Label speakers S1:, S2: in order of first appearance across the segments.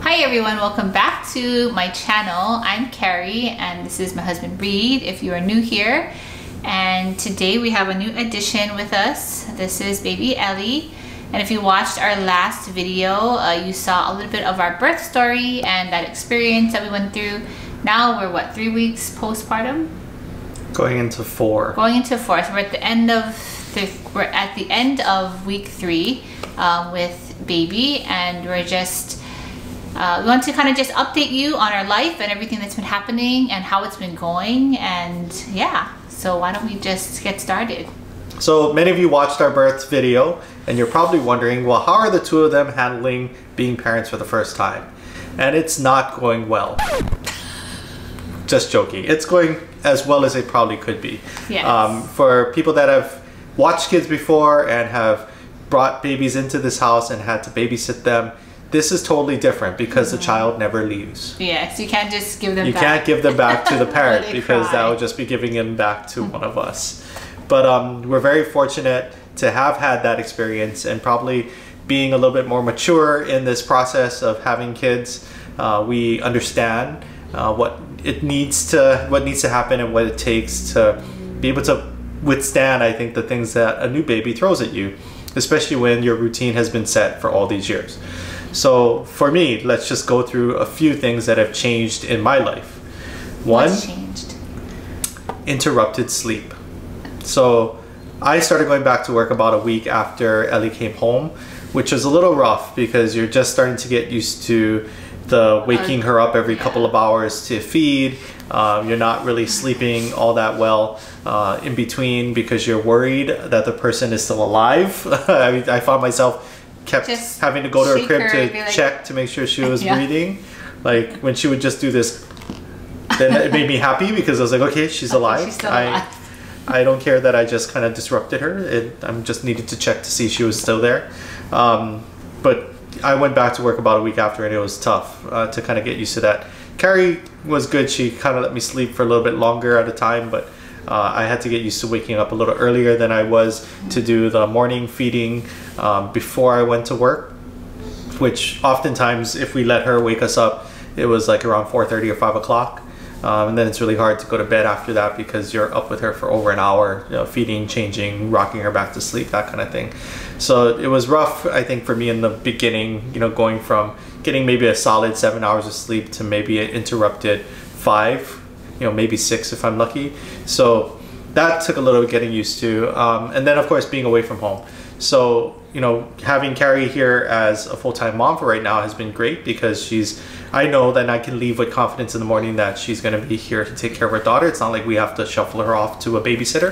S1: Hi everyone, welcome back to my channel. I'm Carrie and this is my husband Reed if you are new here. And today we have a new addition with us. This is baby Ellie. And if you watched our last video, you saw a little bit of our birth story and that experience that we went through. Now we're what, 3 weeks postpartum?
S2: Going into 4.
S1: Going into 4. So we're at the end of week 3 with baby, and we're just we want to kind of just update you on our life and everything that's been happening and how it's been going. And yeah, so why don't we just get started?
S2: So many of you watched our birth video and you're probably wondering, well, how are the two of them handling being parents for the first time? And it's not going well. Just joking. It's going as well as it probably could be.
S1: Yes.
S2: For people that have watched kids before and have brought babies into this house and had to babysit them, this is totally different because the child never leaves.
S1: Yes, you can't just give them back.
S2: You can't give them back to the parent because
S1: cry.
S2: that would just be giving them back to one of us. But we're very fortunate to have had that experience and probably being a little bit more mature in this process of having kids. We understand what needs to happen and what it takes to be able to withstand, I think, the things that a new baby throws at you, especially when your routine has been set for all these years. So for me, let's just go through a few things that have changed in my life. One,
S1: what's changed?
S2: Interrupted sleep. So I started going back to work about a week after Ellie came home, which was a little rough because you're just starting to get used to the waking her up every couple of hours to feed. You're not really sleeping all that well in between because you're worried that the person is still alive. I found myself kept just having to go to her crib to check to make sure she was breathing. Like when she would just do this, then it made me happy because I was like, okay, she's alive.
S1: She's still alive.
S2: I don't care that I just kind of disrupted her. I'm just needed to check to see she was still there. But I went back to work about a week after and it was tough to kind of get used to that. Carrie was good. She kind of let me sleep for a little bit longer at a time, but I had to get used to waking up a little earlier than I was to do the morning feeding before I went to work, which oftentimes if we let her wake us up, it was like around 4:30 or 5 o'clock. And then it's really hard to go to bed after that because you're up with her for over an hour, you know, feeding, changing, rocking her back to sleep, that kind of thing. So it was rough, I think, for me in the beginning, you know, going from getting maybe a solid 7 hours of sleep to maybe an interrupted 5, you know, maybe 6 if I'm lucky. So that took a little getting used to. And then of course being away from home. So, you know, having Carrie here as a full-time mom for right now has been great because I know that I can leave with confidence in the morning that she's going to be here to take care of her daughter. It's not like we have to shuffle her off to a babysitter.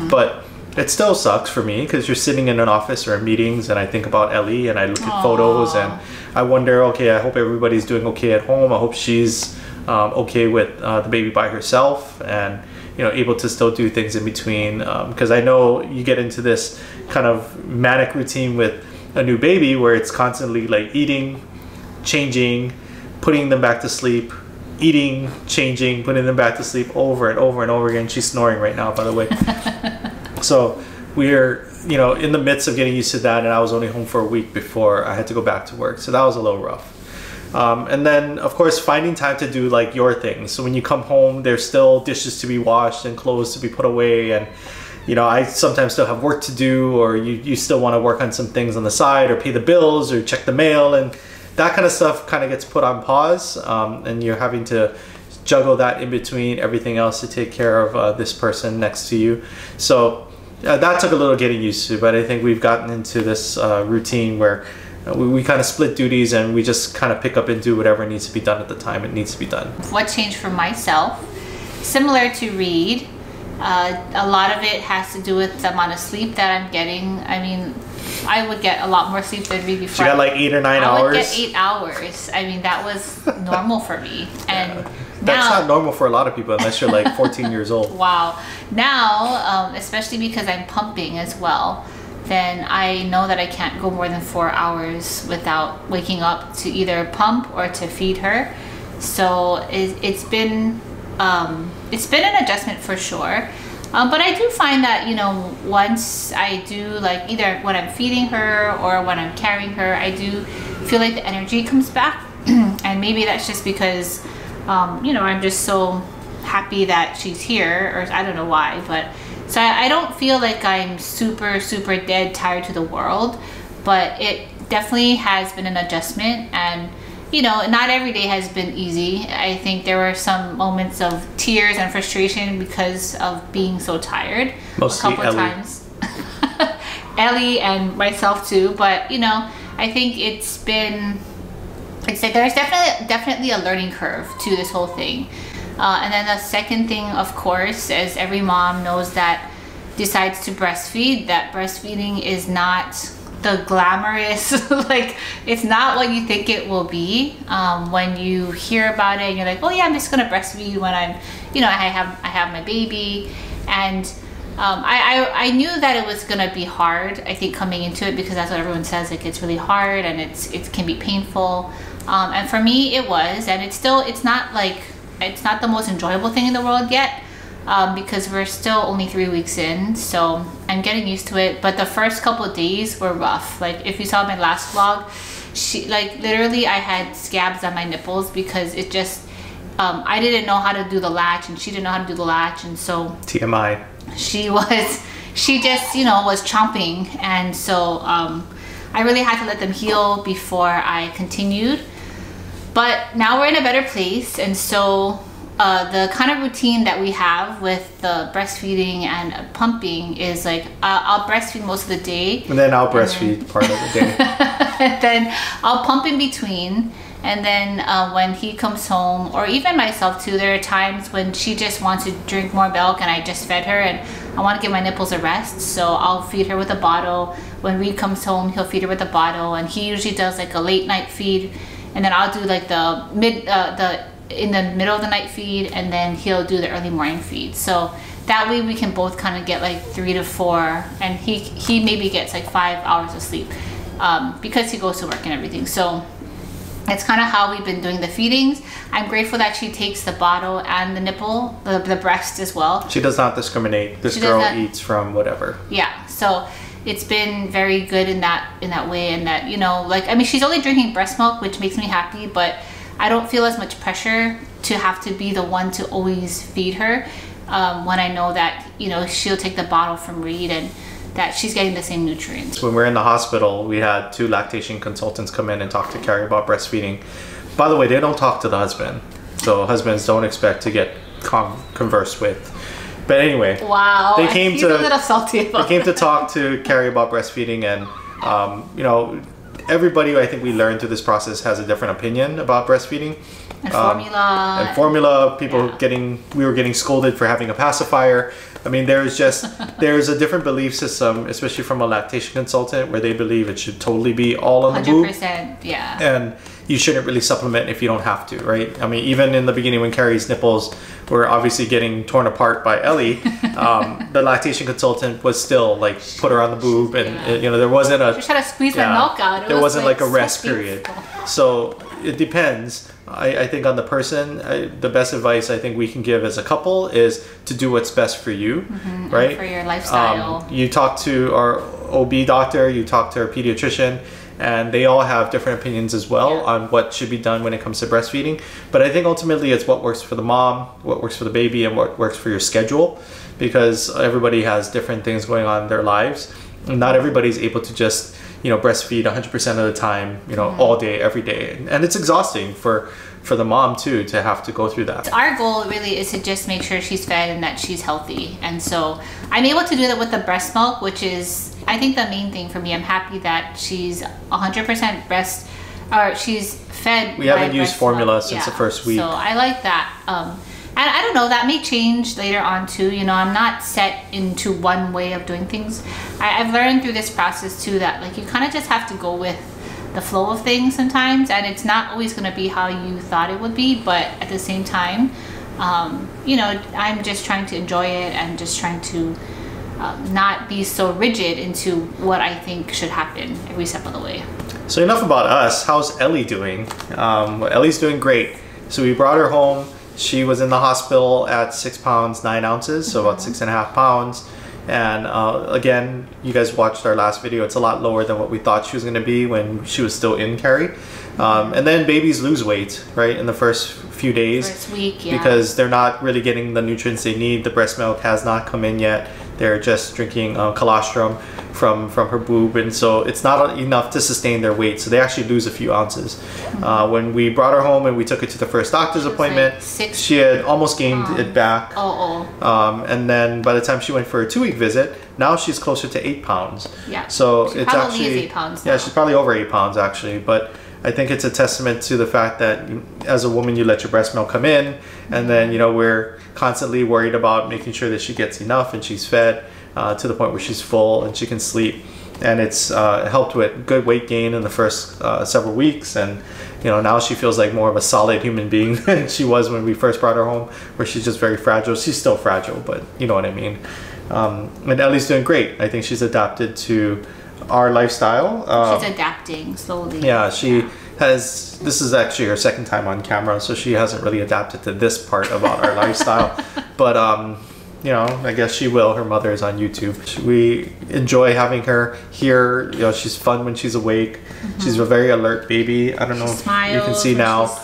S2: But it still sucks for me because you're sitting in an office or in meetings and I think about Ellie and I look at photos and I wonder, okay, I hope everybody's doing okay at home. I hope she's okay with the baby by herself and, you know, able to still do things in between. Because I know you get into this kind of manic routine with a new baby where it's constantly like eating, changing, putting them back to sleep, eating, changing, putting them back to sleep over and over and over again. She's snoring right now, by the way. So we're, you know, in the midst of getting used to that, and I was only home for a week before I had to go back to work. So that was a little rough. And then of course finding time to do like your things. So when you come home, there's still dishes to be washed and clothes to be put away, and you know, I sometimes still have work to do, or you still want to work on some things on the side or pay the bills or check the mail, and that kind of stuff kind of gets put on pause, and you're having to juggle that in between everything else to take care of this person next to you. So that took a little getting used to, but I think we've gotten into this routine where we kind of split duties and we just kind of pick up and do whatever needs to be done at the time it needs to be done.
S1: What changed for myself, similar to Reed, a lot of it has to do with the amount of sleep that I'm getting. I mean, I would get a lot more sleep than Reed before.
S2: She got like 8 or 9 hours?
S1: I would get 8 hours. I mean, that was normal for me. And
S2: that's not normal for a lot of people unless you're like 14 years old.
S1: Wow. Now, especially because I'm pumping as well, then I know that I can't go more than 4 hours without waking up to either pump or to feed her. So it's been an adjustment for sure. But I do find that, you know, once I do, like either when I'm feeding her or when I'm carrying her, I do feel like the energy comes back And maybe that's just because, you know, I'm just so happy that she's here, or I don't know why, but so I don't feel like I'm super dead tired to the world, but it definitely has been an adjustment. And you know, not every day has been easy. I think there were some moments of tears and frustration because of being so tired.
S2: Mostly
S1: a couple of times. Ellie and myself too, but you know, I think it's like there's definitely a learning curve to this whole thing. And then the second thing, of course, as every mom knows that decides to breastfeed, that breastfeeding is not the glamorous, like it's not what you think it will be. When you hear about it and you're like, oh yeah, I'm just gonna breastfeed when I'm, you know, I have my baby. And I knew that it was gonna be hard, I think, coming into it, because that's what everyone says, like it's really hard and it can be painful. And for me it was, and it's not the most enjoyable thing in the world yet. Because we're still only 3 weeks in, so I'm getting used to it. But the first couple of days were rough. Like if you saw my last vlog, literally I had scabs on my nipples because it just, I didn't know how to do the latch and she didn't know how to do the latch, and so
S2: TMI.
S1: She just, you know, was chomping, and so I really had to let them heal before I continued. But now we're in a better place, and so the kind of routine that we have with the breastfeeding and pumping is like I'll breastfeed most of the day,
S2: and then I'll breastfeed part of the day.
S1: And then I'll pump in between, and then when he comes home, or even myself too, there are times when she just wants to drink more milk and I just fed her and I want to give my nipples a rest, so I'll feed her with a bottle. When Reed comes home, he'll feed her with a bottle, and he usually does like a late night feed, and then I'll do like in the middle of the night feed, and then he'll do the early morning feed. So that way we can both kind of get like 3 to 4, and he maybe gets like 5 hours of sleep because he goes to work and everything. So it's kind of how we've been doing the feedings. I'm grateful that she takes the bottle and the nipple, the breast as well.
S2: She does not discriminate. This girl eats from whatever.
S1: Yeah, so it's been very good in that way, and that, you know, like, I mean, she's only drinking breast milk, which makes me happy, but I don't feel as much pressure to have to be the one to always feed her when I know that, you know, she'll take the bottle from Reed and that she's getting the same nutrients.
S2: When we're in the hospital, we had 2 lactation consultants come in and talk to Carrie about breastfeeding. By the way, they don't talk to the husband, so husbands don't expect to get conversed with. But anyway,
S1: wow,
S2: they came
S1: a little salty about
S2: they came to talk to Carrie about breastfeeding, and you know, everybody, I think we learned through this process, has a different opinion about breastfeeding.
S1: And formula.
S2: And formula, people we were getting scolded for having a pacifier. I mean, there's a different belief system, especially from a lactation consultant, where they believe it should totally be all on the boob.
S1: 100%, yeah.
S2: And you shouldn't really supplement if you don't have to, right? I mean, even in the beginning when Carrie's nipples were obviously getting torn apart by Ellie, the lactation consultant was still like, put her on the boob, and you know, there wasn't a...
S1: Just trying to squeeze my milk out.
S2: There wasn't like a rest period. So it depends. I think on the person, the best advice I think we can give as a couple is to do what's best for you, right?
S1: And for your lifestyle.
S2: You talk to our OB doctor, you talk to our pediatrician, and they all have different opinions as well on what should be done when it comes to breastfeeding. But I think ultimately it's what works for the mom, what works for the baby, and what works for your schedule, because everybody has different things going on in their lives. And not everybody's able to just, you know, breastfeed 100% of the time, you know, all day, every day. And it's exhausting for the mom too, to have to go through that.
S1: Our goal really is to just make sure she's fed and that she's healthy. And so I'm able to do that with the breast milk, which is, I think, the main thing for me. I'm happy that she's 100% breast, or she's fed.
S2: We haven't used formula since the first week.
S1: So I like that. And I don't know, that may change later on too. You know, I'm not set into one way of doing things. I've learned through this process too that like you kind of just have to go with the flow of things sometimes, and it's not always going to be how you thought it would be, but at the same time, you know, I'm just trying to enjoy it and just trying to not be so rigid into what I think should happen every step of the way.
S2: So enough about us. How's Ellie doing? Ellie's doing great. So we brought her home. She was in the hospital at 6 pounds 9 ounces, so about 6.5 pounds. And again, you guys watched our last video. It's a lot lower than what we thought she was going to be when she was still in carry. And then babies lose weight, right, in the first few days.
S1: First week, yeah.
S2: Because they're not really getting the nutrients they need. The breast milk has not come in yet. They're just drinking colostrum from her boob, and so it's not enough to sustain their weight. So they actually lose a few ounces. When we brought her home and we took her to the first doctor's appointment,
S1: like
S2: she had almost gained it back. And then by the time she went for a 2-week visit, now she's closer to 8 pounds.
S1: Yeah.
S2: So
S1: she
S2: it's
S1: probably
S2: actually
S1: is 8 pounds now.
S2: Yeah, she's probably over 8 pounds actually, but I think it's a testament to the fact that as a woman, you let your breast milk come in, and then, you know, we're constantly worried about making sure that she gets enough and she's fed to the point where she's full and she can sleep. And it's helped with good weight gain in the first several weeks. And, you know, now she feels like more of a solid human being than she was when we first brought her home, where she's just very fragile. She's still fragile, but you know what I mean. And Ellie's doing great. I think she's adapted to our lifestyle.
S1: She's adapting slowly.
S2: Yeah, she has. This is actually her second time on camera, so she hasn't really adapted to this part about our lifestyle. But you know, I guess she will. Her mother is on YouTube. We enjoy having her here. You know, she's fun when she's awake. She's a very alert baby. I don't know if you can see now.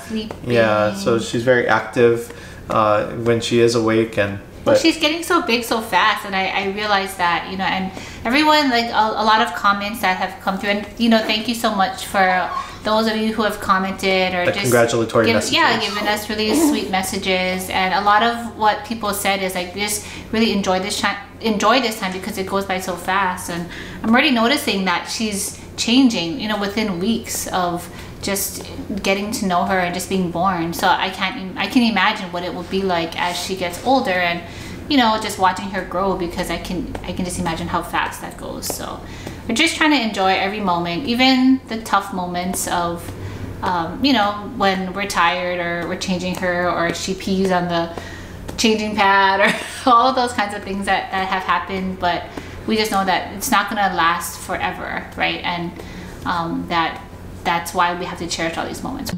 S2: Yeah, so she's very active when she is awake. And
S1: well, she's getting so big so fast, and I realized that, you know, and everyone, like a lot of comments that have come through, and you know, thank you so much for those of you who have commented or just
S2: congratulatory messages.
S1: Yeah, giving us really sweet messages. And a lot of what people said is like, just really enjoy this time because it goes by so fast. And I'm already noticing that she's changing, you know, within weeks of just getting to know her and just being born. So I can imagine what it will be like as she gets older, and you know, just watching her grow, because I can just imagine how fast that goes. So we're just trying to enjoy every moment, even the tough moments of you know, when we're tired or we're changing her or she pees on the changing pad or all of those kinds of things that have happened. But we just know that it's not gonna last forever, right? And that's why we have to cherish all these moments.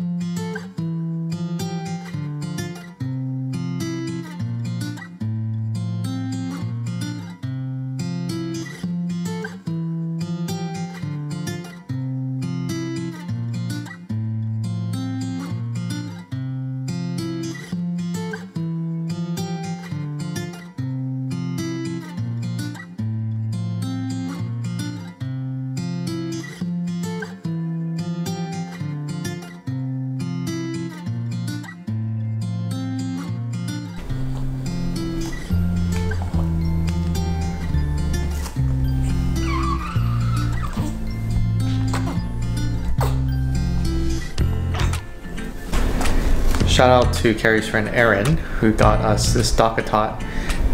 S2: Shout out to Carrie's friend Erin, who got us this DockATot,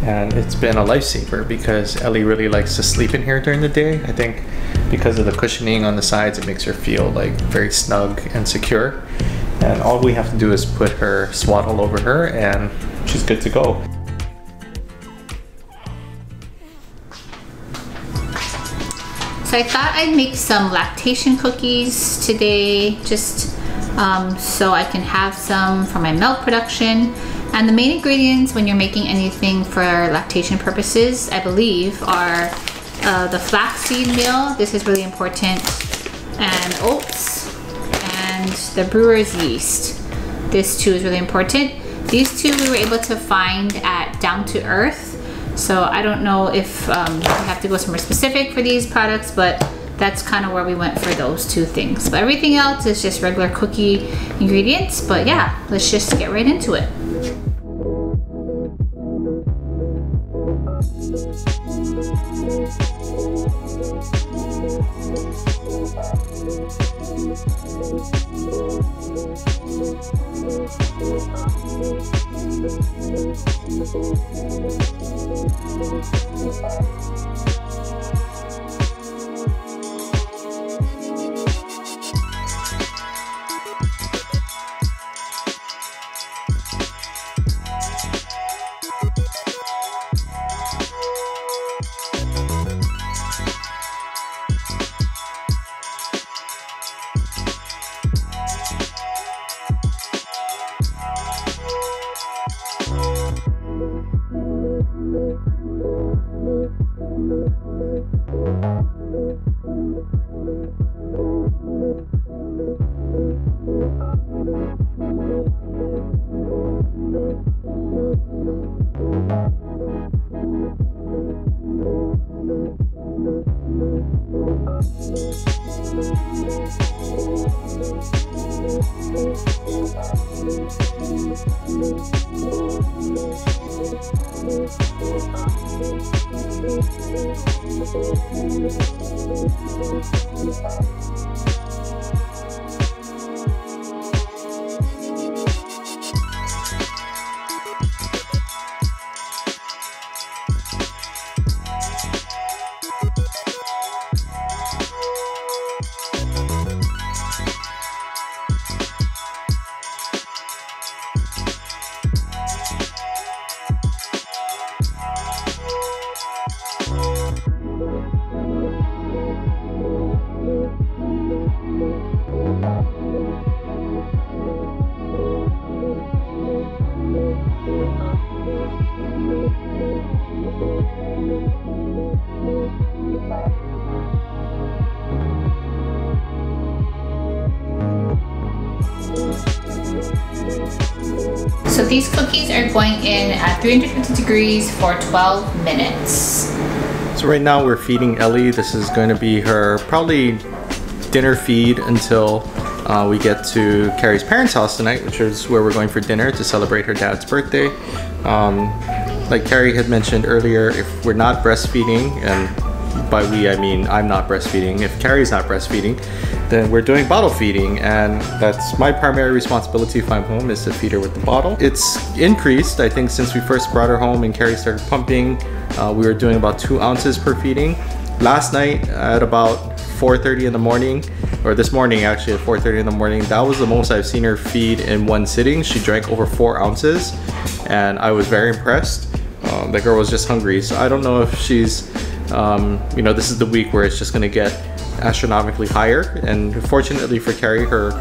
S2: and it's been a lifesaver because Ellie really likes to sleep in here during the day. I think because of the cushioning on the sides, it makes her feel like very snug and secure. And all we have to do is put her swaddle over her and she's good to go.
S1: So I thought I'd make some lactation cookies today, just so I can have some for my milk production. And the main ingredients when you're making anything for lactation purposes, I believe, are the flaxseed meal. This is really important, and oats, and the brewer's yeast. This too is really important. These two we were able to find at Down to Earth. So I don't know if we have to go somewhere specific for these products, but that's kind of where we went for those two things. But everything else is just regular cookie ingredients. But yeah, let's just get right into it. So these cookies are going in at 350 degrees for 12 minutes.
S2: So right now we're feeding Ellie. This is going to be her probably dinner feed until we get to Carrie's parents' house tonight, which is where we're going for dinner to celebrate her dad's birthday. Like Carrie had mentioned earlier, if we're not breastfeeding, and by we I mean I'm not breastfeeding, if Carrie's not breastfeeding, then we're doing bottle feeding, and that's my primary responsibility if I'm home, is to feed her with the bottle. It's increased, I think, since we first brought her home and Carrie started pumping. We were doing about 2 ounces per feeding. Last night at about 4:30 in the morning, or this morning actually at 4:30 in the morning, that was the most I've seen her feed in one sitting. She drank over 4 ounces and I was very impressed. The girl was just hungry, so I don't know if she's, you know, this is the week where it's just gonna get astronomically higher, and fortunately for Carrie, her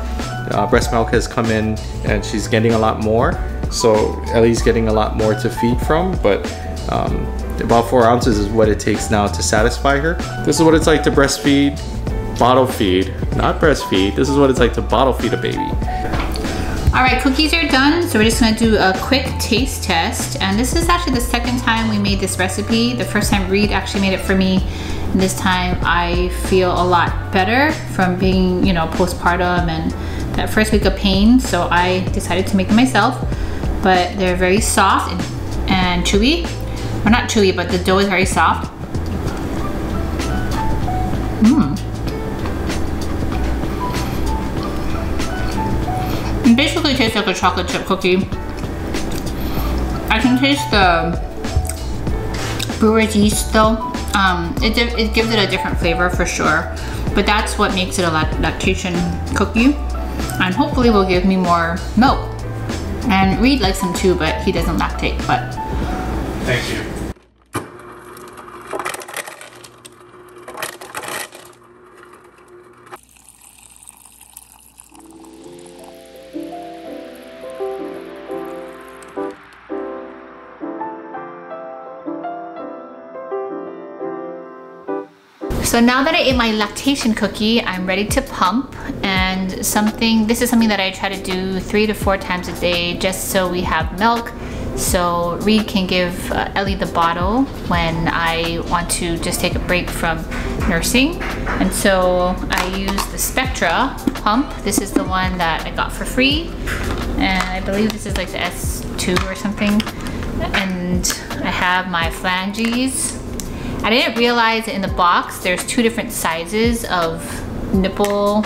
S2: breast milk has come in and she's getting a lot more, so Ellie's getting a lot more to feed from, but about 4 ounces is what it takes now to satisfy her. This is what it's like to breastfeed, bottle feed, not breastfeed. This is what it's like to bottle feed a baby.
S1: All right, cookies are done, so we're just gonna do a quick taste test. And this is actually the second time we made this recipe. The first time Reed actually made it for me, and this time I feel a lot better from being, you know, postpartum and that first week of pain, so I decided to make them myself. But they're very soft and chewy. Or not chewy, but the dough is very soft. It basically tastes like a chocolate chip cookie. I can taste the brewer's yeast though. It gives it a different flavor for sure, but that's what makes it a lactation cookie, and hopefully will give me more milk. And Reed likes them too, but he doesn't lactate. But
S2: thank you.
S1: so now that I ate my lactation cookie, I'm ready to pump, and this is something that I try to do 3 to 4 times a day, just so we have milk, so Reed can give Ellie the bottle when I want to just take a break from nursing. And so I use the Spectra pump. This is the one that I got for free, and I believe this is like the S2 or something. And I have my flanges. I didn't realize in the box there's 2 different sizes of nipple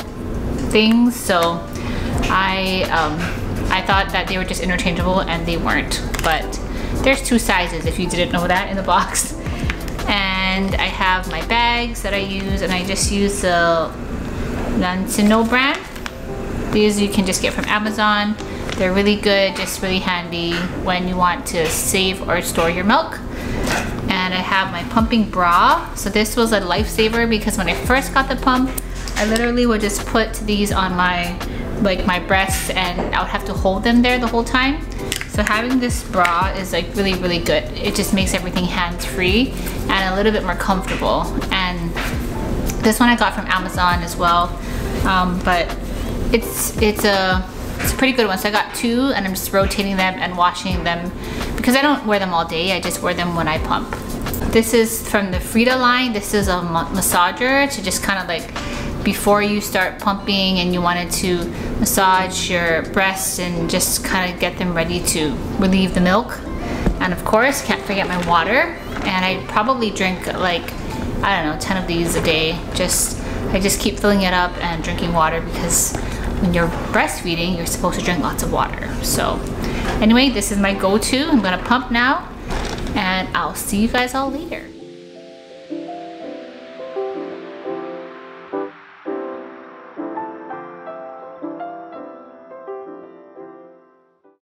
S1: things, so I thought that they were just interchangeable, and they weren't. But there's 2 sizes if you didn't know that in the box. And I have my bags that I use, and I just use the Lancino brand. These you can just get from Amazon. They're really good, just really handy when you want to save or store your milk. And I have my pumping bra. So this was a lifesaver, because when I first got the pump, I literally would just put these on my like my breasts, and I would have to hold them there the whole time. So having this bra is like really, really good. It just makes everything hands-free and a little bit more comfortable. And this one I got from Amazon as well, but it's a pretty good one. So I got 2, and I'm just rotating them and washing them because I don't wear them all day. I just wear them when I pump. This is from the Frida line. This is a massager to just kind of like, before you start pumping and you wanted to massage your breasts and just kind of get them ready to relieve the milk. And of course, can't forget my water. And I probably drink like, I don't know, 10 of these a day. I just keep filling it up and drinking water, because when you're breastfeeding, you're supposed to drink lots of water. So anyway, this is my go-to. I'm gonna pump now, and I'll see you guys all later.